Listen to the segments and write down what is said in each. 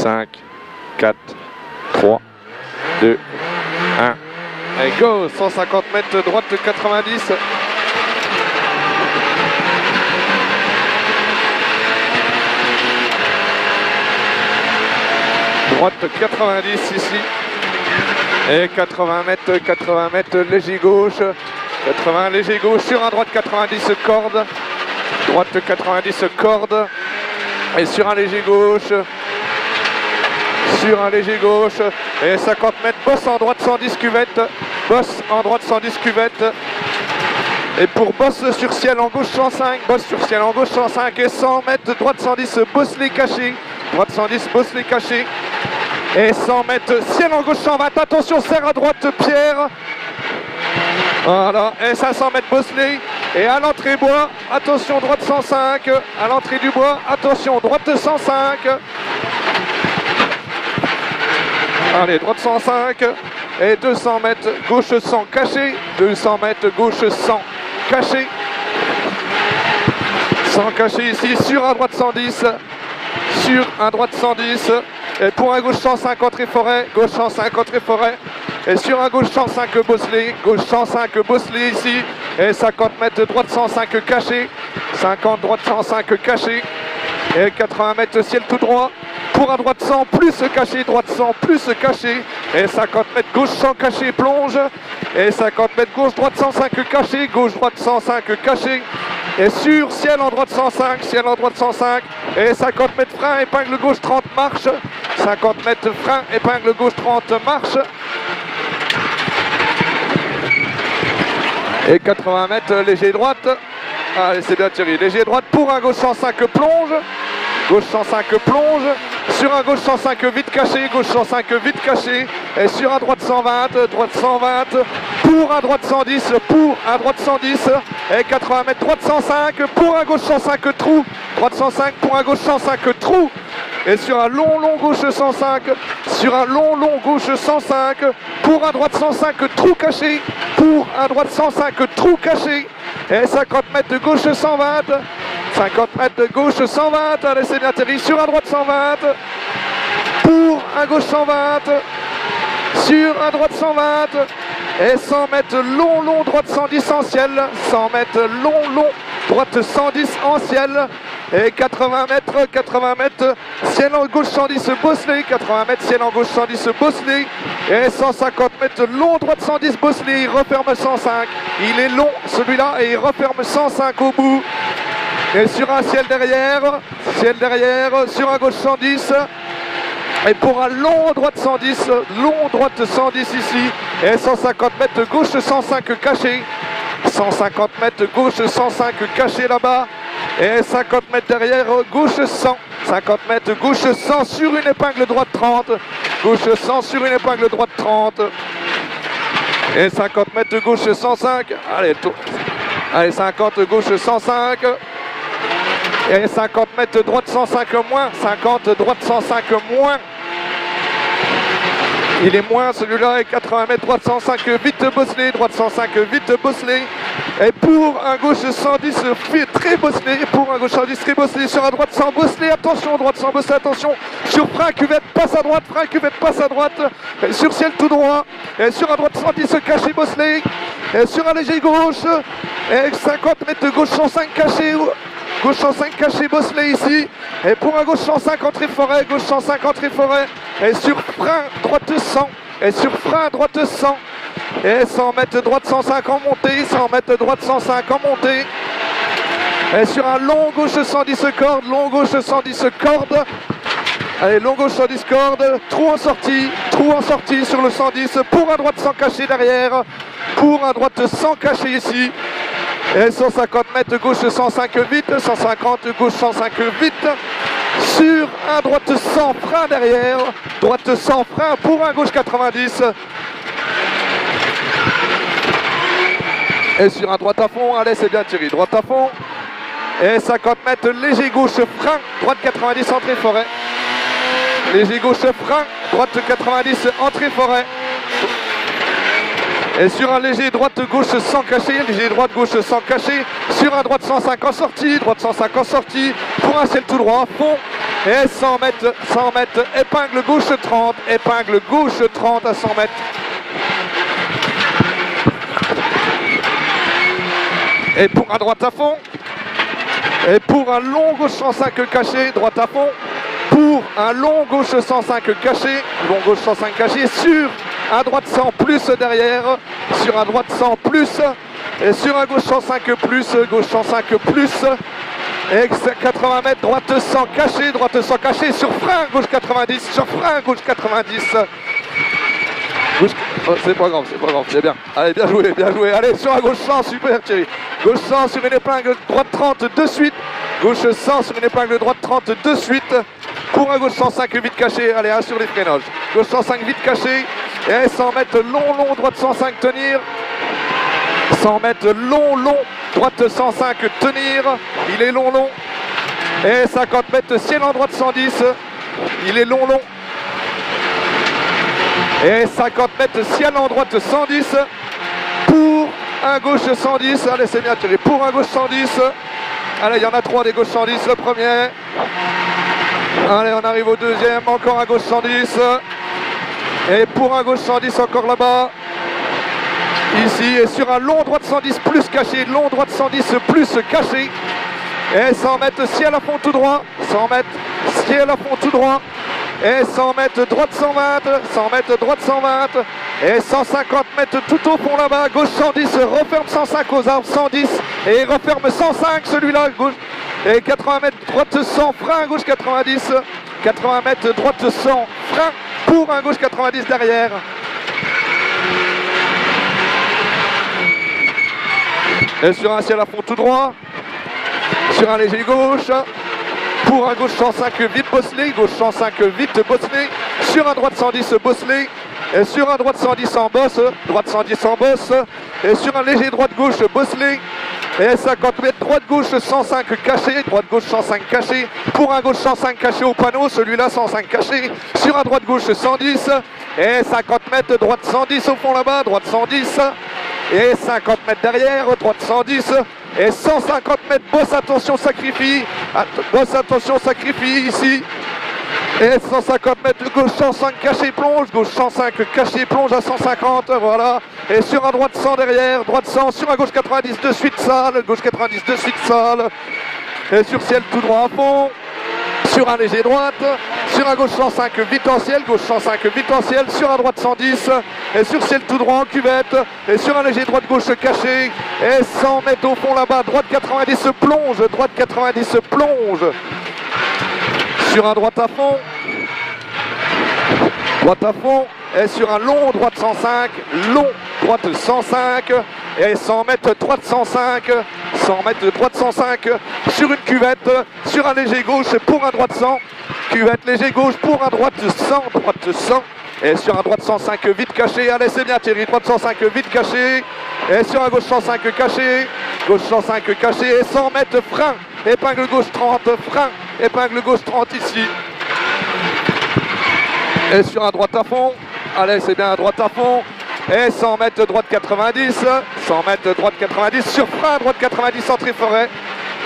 5, 4, 3, 2, 1. Et go, 150 mètres, droite 90. Droite 90 ici. Et 80 mètres, léger gauche. 80, léger gauche, sur un droite 90, corde. Droite 90, corde. Et sur un léger gauche. Sur un léger gauche. Et 50 mètres, bosse en droite 110 cuvette. Bosse en droite 110 cuvette. Et pour bosse sur ciel en gauche 105, bosse sur ciel en gauche 105 et 100 mètres, droite 110, bosse les cachés. Droite 110, bosse les cachés. Et 100 mètres, ciel en gauche 120, attention, serre à droite, Pierre. Voilà, et 500 mètres, Bosselet. Et à l'entrée bois, attention, droite 105. À l'entrée du bois, attention, droite 105. Allez, droite 105. Et 200 mètres, gauche 100, caché. 200 mètres, gauche 100, caché. 100 caché ici, sur un droite 110. Sur un droite 110. Et pour un gauche 105 entrée forêt, gauche 105 entrée forêt. Et sur un gauche 105 Bosselet, gauche 105 Bosselet ici. Et 50 mètres droite 105 caché. 50 droite 105 caché. Et 80 mètres ciel tout droit. Pour un droite 100 plus caché, droite 100 plus caché. Et 50 mètres gauche 100 caché, plonge. Et 50 mètres gauche droite 105 caché, gauche droite 105 caché. Et sur ciel en droite 105, ciel en droite 105. Et 50 mètres frein, épingle gauche 30, marche. 50 mètres frein, épingle gauche 30, marche. Et 80 mètres léger droite. Allez, c'est bien Thierry. Léger droite pour un gauche 105 plonge. Gauche 105 plonge. Sur un gauche 105 vite caché. Gauche 105 vite caché. Et sur un droite 120. Droite 120. Pour un droite 110. Pour un droite 110. Et 80 mètres droite 105. Pour un gauche 105 trou. Droite 105 pour un gauche 105 trou. Et sur un long gauche 105, sur un long gauche 105, pour un droite 105 trou caché, pour un droite 105 trou caché, et 50 mètres de gauche 120, 50 mètres de gauche 120, allez c'est bien Thierry, sur un droite 120, pour un gauche 120, sur un droite 120, et 100 mètres long droite 110 en ciel, 100 mètres long droite 110 en ciel. Et 80 mètres, ciel en gauche 110 Bosselet, 80 mètres, ciel en gauche 110 Bosselet, et 150 mètres, long droite 110 Bosselet, il referme 105, il est long celui-là et il referme 105 au bout, et sur un ciel derrière, sur un gauche 110, et pour un long droite 110, long droite 110 ici, et 150 mètres, gauche 105 caché, 150 mètres, gauche 105 caché là-bas, et 50 mètres derrière, gauche 100. 50 mètres, gauche 100 sur une épingle droite 30. Gauche 100 sur une épingle droite 30. Et 50 mètres, gauche 105. Allez, 50, gauche 105. Et 50 mètres, droite 105 moins. 50, droite 105 moins. Il est moins celui-là, et 80 mètres, droite 105, vite Bosselet, droite 105, vite Bosselet. Et pour un gauche 110, très Bosselet, pour un gauche 110, très Bosselet, sur un droite 100 Bosselet, attention, droite 100 Bosselet, attention, sur frein, cuvette, passe à droite, frein, cuvette, passe à droite, et sur ciel tout droit, et sur un droite 110, caché Bosselet, et sur un léger gauche, et 50 mètres gauche 105 caché, gauche 105 caché Bosselet ici, et pour un gauche 105 entrée forêt, gauche 105 entrée forêt, et sur frein droite 100, et sur frein droite 100, et 100 mètres droite 105 en montée, 100 mètres droite 105 en montée, et sur un long gauche 110 corde, long gauche 110 corde, allez long gauche 110 corde, trou en sortie sur le 110, pour un droite 100 caché derrière, pour un droite 100 caché ici, et 150 mètres gauche 105 vite, 150 gauche 105 vite, sur un droite 100 frein derrière, droite 100 frein pour un gauche 90, et sur un droite à fond, allez c'est bien Thierry, droite à fond, et 50 mètres léger gauche frein, droite 90 entrée forêt, léger gauche frein, droite 90 entrée forêt. Et sur un léger droite gauche sans caché, léger droite gauche sans caché, sur un droite 105 en sortie, droite 105 en sortie, pour un ciel tout droit, fond, Et 100 mètres, épingle gauche 30, épingle gauche 30 à 100 mètres. Et pour un droite à fond. Et pour un long gauche 105 caché, droite à fond. Pour un long gauche 105 caché, long gauche 105 caché, sur un droite 100 plus derrière, sur un droite 100 plus, et sur un gauche 105 plus, gauche 105 plus, et 80 mètres, droite 100 caché, sur frein, gauche 90, sur frein, gauche 90. Oh, c'est pas grave, c'est bien. Allez, bien joué. Allez, sur un gauche 100, super Thierry. Gauche 100 sur une épingle droite 30 de suite. Gauche 100 sur une épingle droite 30 de suite. Pour un gauche 105 vite caché. Allez, 1 sur les freinages. Gauche 105 vite caché. Et 100 mètres long, droite 105 tenir. 100 mètres long, droite 105 tenir. Il est long. Et 50 mètres ciel en droite 110. Il est long. Et 50 mètres ciel en droite 110 pour un gauche 110. Allez, c'est bien tiré. Pour un gauche 110. Allez, il y en a 3 des gauches 110. Le premier. Allez, on arrive au deuxième. Encore un gauche 110. Et pour un gauche 110 encore là-bas. Ici, et sur un long droite 110 plus caché. Long droite 110 plus caché. Et 100 mètres ciel à fond tout droit. 100 mètres ciel à fond tout droit. Et 100 mètres droite 120, 100 mètres droite 120, et 150 mètres tout au fond là-bas, gauche 110, referme 105 aux arbres, 110, et referme 105 celui-là, gauche, et 80 mètres droite 100, frein, gauche 90, 80 mètres droite 100, frein, pour un gauche 90 derrière. Et sur un ciel à fond tout droit, sur un léger gauche, pour un gauche 105 vite bosselé, gauche 105 vite bosselé, sur un droite 110 bosselé, et sur un droite 110 en bosse, droite 110 en bosse, et sur un léger droite gauche bosselé, et 50 mètres droite gauche 105 caché, droite gauche 105 caché, pour un gauche 105 caché au panneau, celui-là 105 caché, sur un droite gauche 110, et 50 mètres droite 110 au fond là-bas, droite 110, et 50 mètres derrière, droite 110, et 150 mètres, bosse attention sacrifie ici, et 150 mètres de gauche 105 caché plonge, gauche 105 caché plonge à 150, voilà, et sur un droite 100 derrière, droite 100, sur un gauche 90 de suite sale, gauche 90 de suite sale, et sur ciel tout droit à fond, sur un léger droite, sur un gauche 105 vite en ciel, gauche 105 vite en ciel, sur un droite 110, et sur ciel tout droit en cuvette, et sur un léger droite gauche caché, et 100 mètres au fond là-bas, droite 90 plonge, droite 90 plonge, sur un droite à fond, et sur un long droite 105, long droite 105, et 100 mètres droite 105, 100 mètres droite 105, sur une cuvette, sur un léger gauche pour un droite 100, cuvette léger gauche pour un droite 100, et sur un droite 105 vite caché, allez c'est bien Thierry, droite 105 vite caché, et sur un gauche 105 caché, gauche 105 caché, et 100 mètres frein, épingle gauche 30, frein, épingle gauche 30 ici, et sur un droite à fond, allez c'est bien, droite à fond, et 100 mètres droite 90, 100 mètres droite 90, sur frein, droite 90 entrée forêt,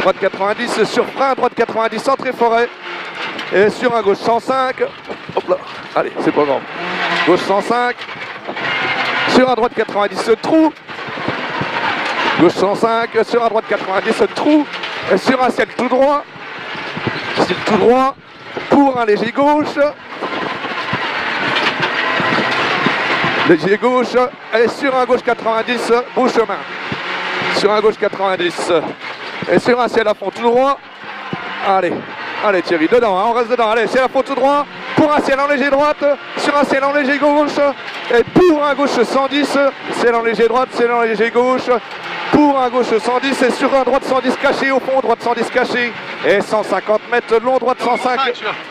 droite 90 sur frein, droite 90 entrée forêt, et sur un gauche 105, hop là, allez c'est pas grave, gauche 105, sur un droite 90 trou, gauche 105, sur un droite 90 trou, et sur un ciel tout droit, pour un léger gauche, léger gauche, et sur un gauche 90, beau chemin, sur un gauche 90, et sur un ciel à fond tout droit, allez Thierry, dedans, hein, on reste dedans, allez, ciel à fond tout droit, pour un ciel en léger droite, sur un ciel en léger gauche, et pour un gauche 110, ciel en léger droite, ciel en léger gauche, pour un gauche 110, et sur un droite 110 caché au fond, droite 110 caché, et 150 mètres, long droite 105,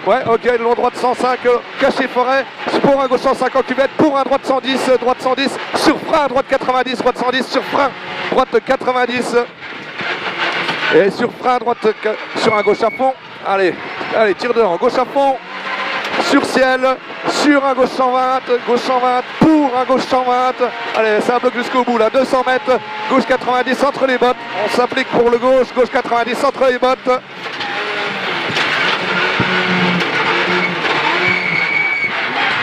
ouais ok, long droite 105, caché forêt, pour un gauche 105 en cuvette, pour un droite 110, sur frein, droite 90, droite 110, sur frein, droite 90, et sur frein, droite, sur un gauche à fond, allez, tire dedans, gauche à fond, sur ciel, sur un gauche 120, pour un gauche 120, allez, ça bloque jusqu'au bout là, 200 mètres, gauche 90 entre les bottes, on s'applique pour le gauche 90 entre les bottes.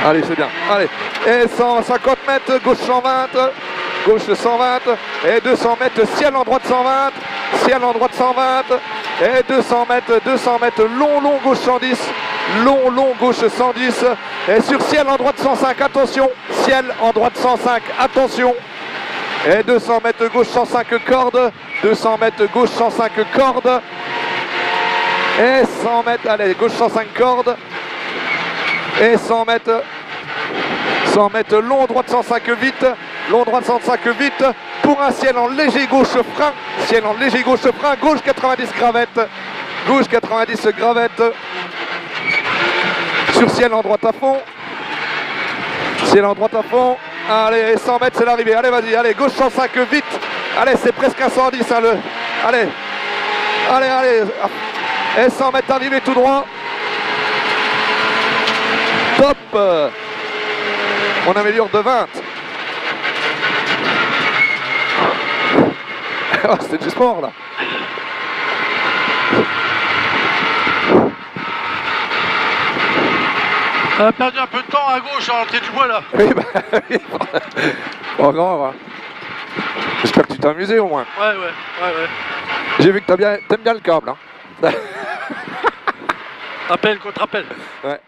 Allez, c'est bien. Allez. Et 150 mètres, gauche 120. Gauche 120. Et 200 mètres, ciel en droite 120. Ciel en droite 120. Et 200 mètres, long, gauche 110. Long, gauche 110. Et sur ciel en droite 105, attention. Ciel en droite 105, attention. Et 200 mètres gauche 105 cordes. 200 mètres gauche 105 cordes. Et 100 mètres, allez, gauche 105 cordes. Et 100 mètres long, droite 105 vite. Long, droite 105 vite. Pour un ciel en léger gauche frein. Ciel en léger gauche frein. Gauche 90 gravette. Gauche 90 gravette. Sur ciel en droite à fond. Ciel en droite à fond. Allez, 100 mètres, c'est l'arrivée. Allez, vas-y, allez, gauche 105 vite. Allez, c'est presque un 110, hein, Allez. Et 100 mètres arrivée tout droit. Top. On améliore de 20. Oh, c'était du sport, là. On a perdu un peu de temps à gauche à l'entrée du bois là. Oui, bah oui. Pas grave. Hein. J'espère que tu t'es amusé au moins. Ouais. J'ai vu que t'aimes bien le câble. Hein. Appel contre appel. Ouais.